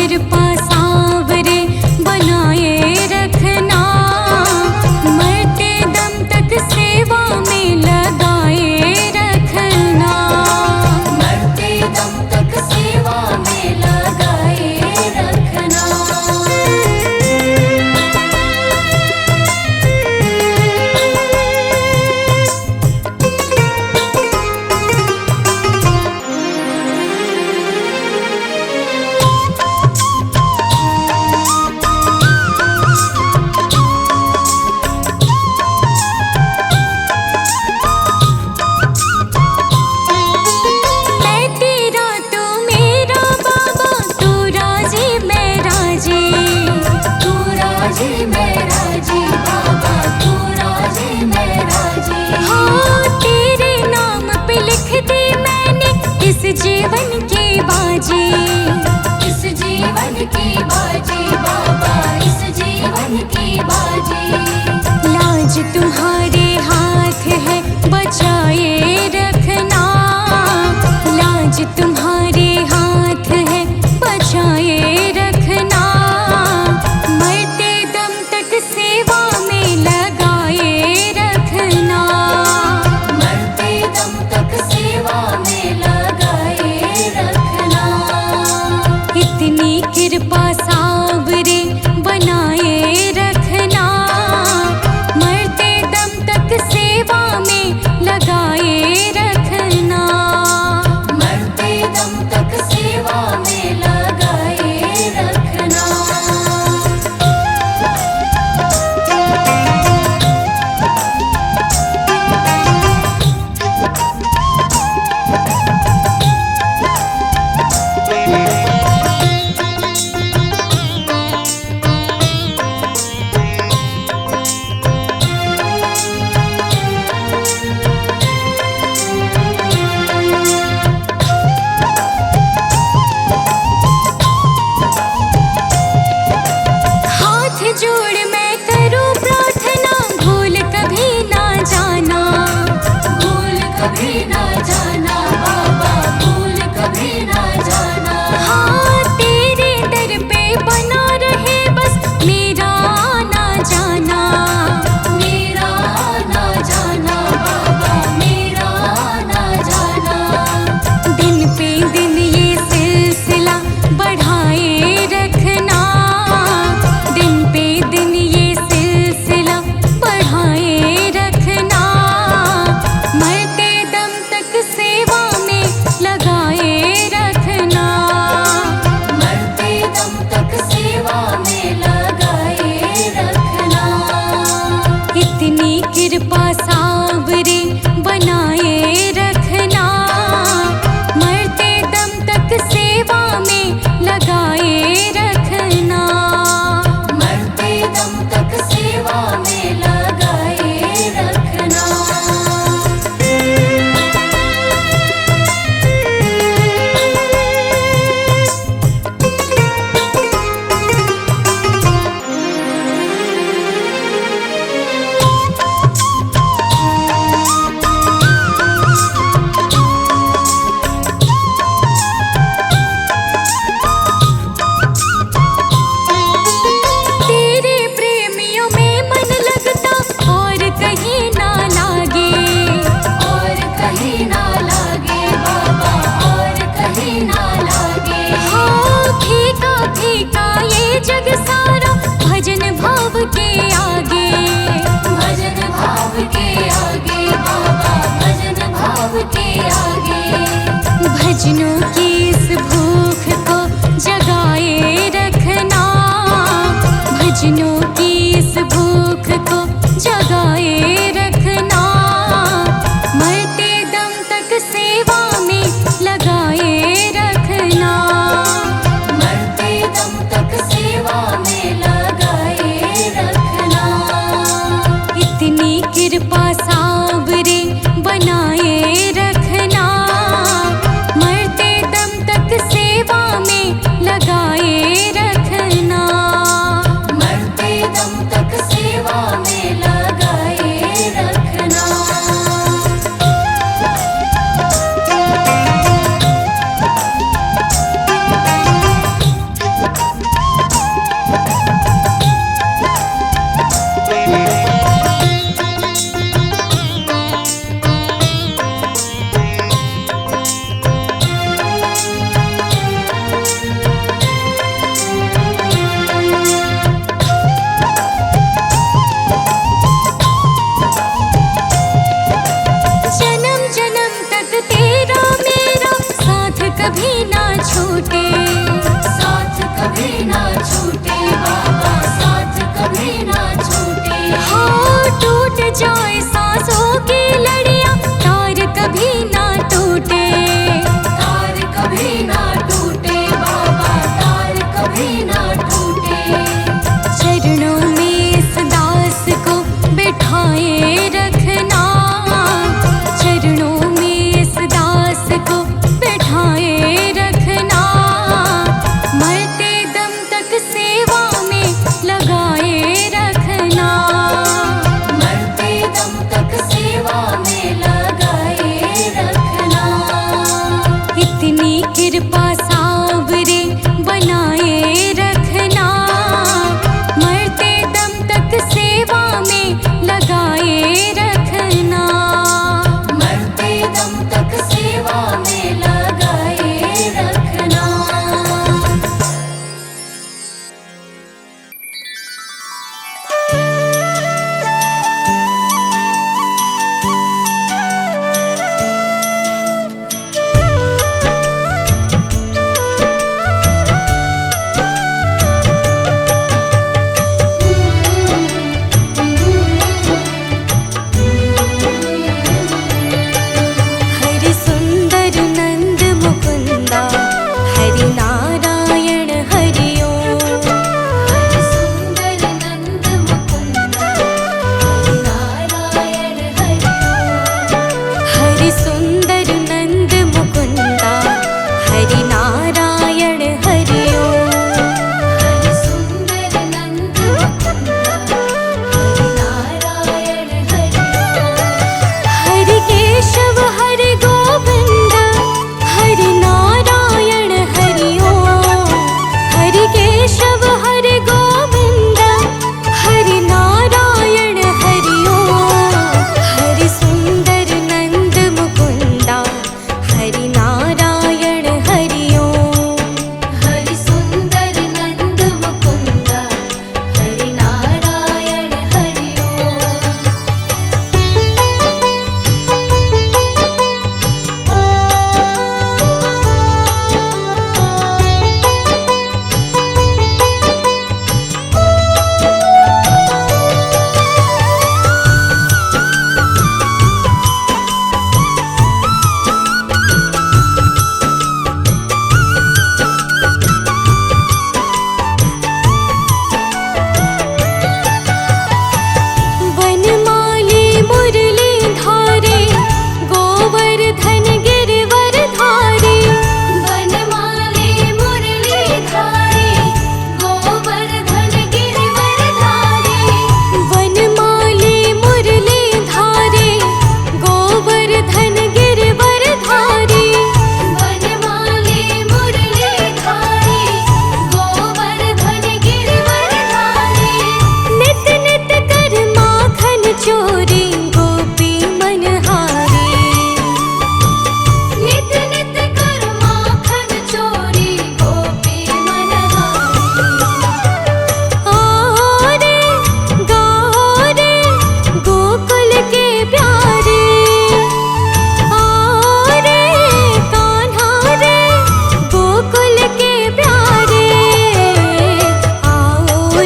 कृपा सांवरे राजी मैं राजी बाबा तू राजी मैं राजी। हाँ तेरे नाम पे लिख दी मैंने इस जीवन की बाजी, इस जीवन की बाजी बाबा इस जीवन की बाजी। लाज तुम्हारे हाथ है बचाए रखना, लाज तुम्हारे हाथ है बचाए रखना, मरते दम तक सेवा में लगाए रखना, मरते दम तक सेवा में लगाए रखना। इतनी कृपा सावरे बनाए रखना, मरते दम तक सेवा में लगाए रखना, मरते दम तक सेवा में लगाए रखना। हाथ जोड़ मैं करूं प्रार्थना, भूल कभी ना जाना, भूल कभी ना जाना बाबा भूल कभी ना जाना। हाँ तेरे दर पे बना रहे बस मेरा आना जाना, मेरा आना जाना बाबा मेरा आना जाना। दिन पे दिन ये सिलसिला बढ़ाए रखना, दिन पे दिन ये सिलसिला बढ़ाए रखना, मरते दम तक सेवा में लगाए रखना, मरते दम तक सेवा में लगाए रखना। इतनी कृपा सावरे बनाए रखना, मरते दम तक सेवा में लगाए रखना, मरते दम तक सेवा में लगाए रखना। तेरे प्रेमियों में मन लगता और कहीं ना लागे, और कहीं ना लागे बाबा और कहीं ना लागे। हाँ फीका फीका ये जग सारा भजन भाव के आगे, भजन भाव के आगे बाबा भजन भाव के आगे। भजनों की इस भूख को जगाए रखना, भजनों की इस भूख को जगाए रखना, मरते दम तक सेवा में लगाए रखना, मरते दम तक सेवा में लगाए रखना। इतनी कृपा सावरे बनाए रखना, मरते दम तक सेवा में लगाए रखना, मरते दम तक सेवा में लगाए रखना। जन्म जन्म तक तेरा मेरा साथ कभी ना छूटे, साथ कभी ना छूटे बाबा साथ कभी ना छूटे। हाँ टूट जाए सांसों की लड़ियां तार कभी ना टूटे, तार कभी ना टूटे बाबा तार कभी ना टूटे। चरणों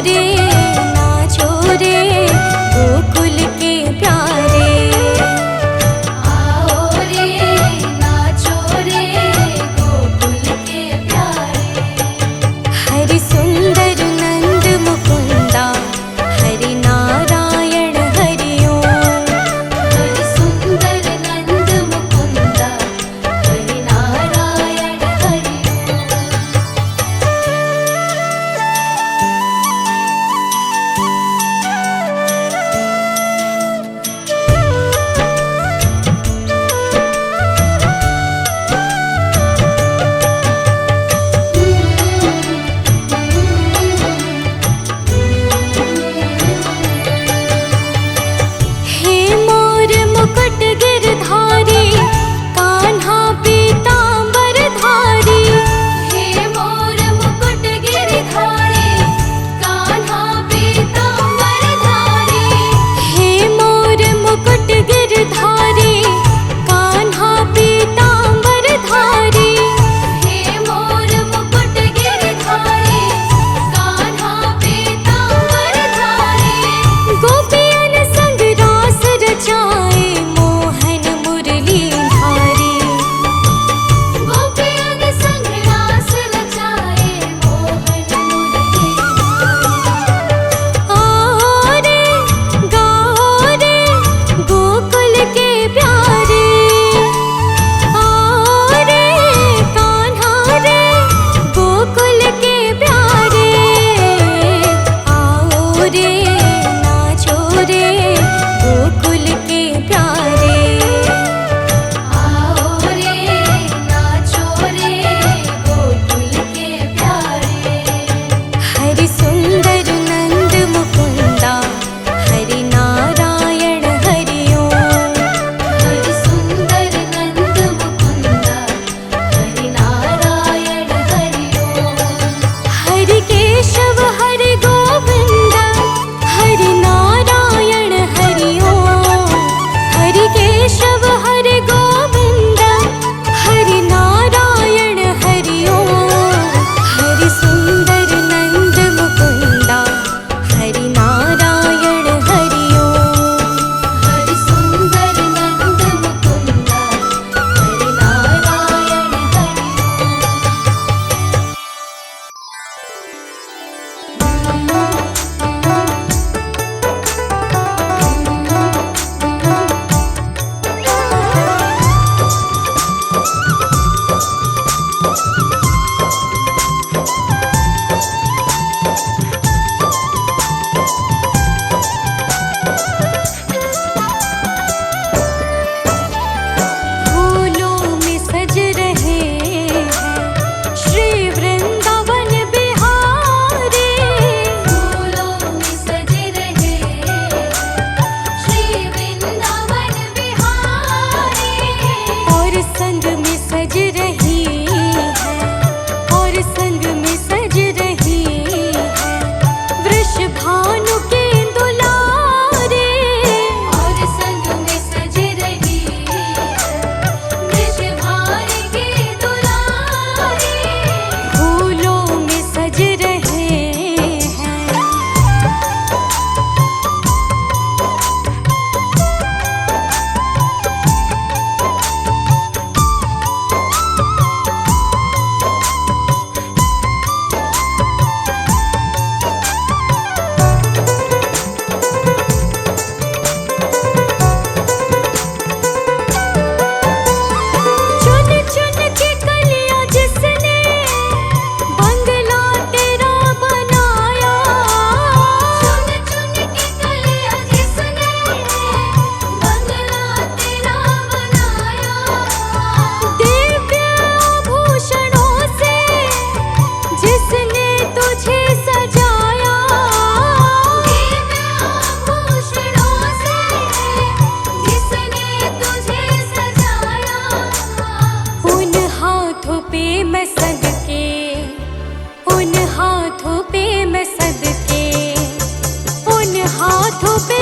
रे नाचो रे गोकुल के प्यारे। आओ रे नाचो रे गोकुल के प्यारे। हरि सुंदर नंद मुकुंदा हरि नारायण हरि ओम। हरि सुंदर नंद मुकुंदा हरि नारायण हरि हे मोर मुकुट गिरधारी कान्हा पीतांबर धारी। हे मोर मुकुट गिरधारी कान्हा पीतांबर धारी। हे मोर मुकुट गिरधारी कान्हा पीतांबर धारी। हे मोर मुकुट गिरधारी कान्हा पीतांबर धारी। गोपियन संग रास रचाए मोहन मुरली धारी। गोपियन संग रास रचाए मोहन मुरली धारी। आओ रे गाओ रे गोकुल के प्यारे। आओ रे कान्हा रे गोकुल के प्यारे। आओ रे नाचो रे गोकुल के प्यारे। आओ रे नाचो रे गोकुल के प्यारे। हरि सुंदर नंद मुकुंदा हरि नारायण हरि ओम। हरि सुंदर नंद मुकुंदा हरि नारायण हरि ओम। हरि केशव हरि गोविंद हरि नारायण हरि ओम। हरि केशव हरि गोविंद हरि नारायण हरि ओम। हरि सुंदर नंद मुकुंदा हरि नारायण हरि ओम। हरि सुंदर नंद मुकुंदा हरि नारायण हरि फूलों में सज रहे हैं श्री वृंदावन बिहारी। फूलों में सज रहे श्री वृंदावन बिहारी। और संग में सज रही है और संग में सज रही है वृषभानु के दुलारे। और संग में सज रही वृषभान के दुलारे। फूलों में सज रहे हैं चुन चुन के कलियां जिसने बंगला तेरा बनाया। चुन चुन के कलियां जिसने बंगला तेरा बनाया। दिव्य आभूषणों से जिसने तुझे सजाया। दिव्य आभूषणों से जिसने तुझे सजाया। उन हाथों पे मैं सदके उन हाथों पे मैं सदके उन हाथों पे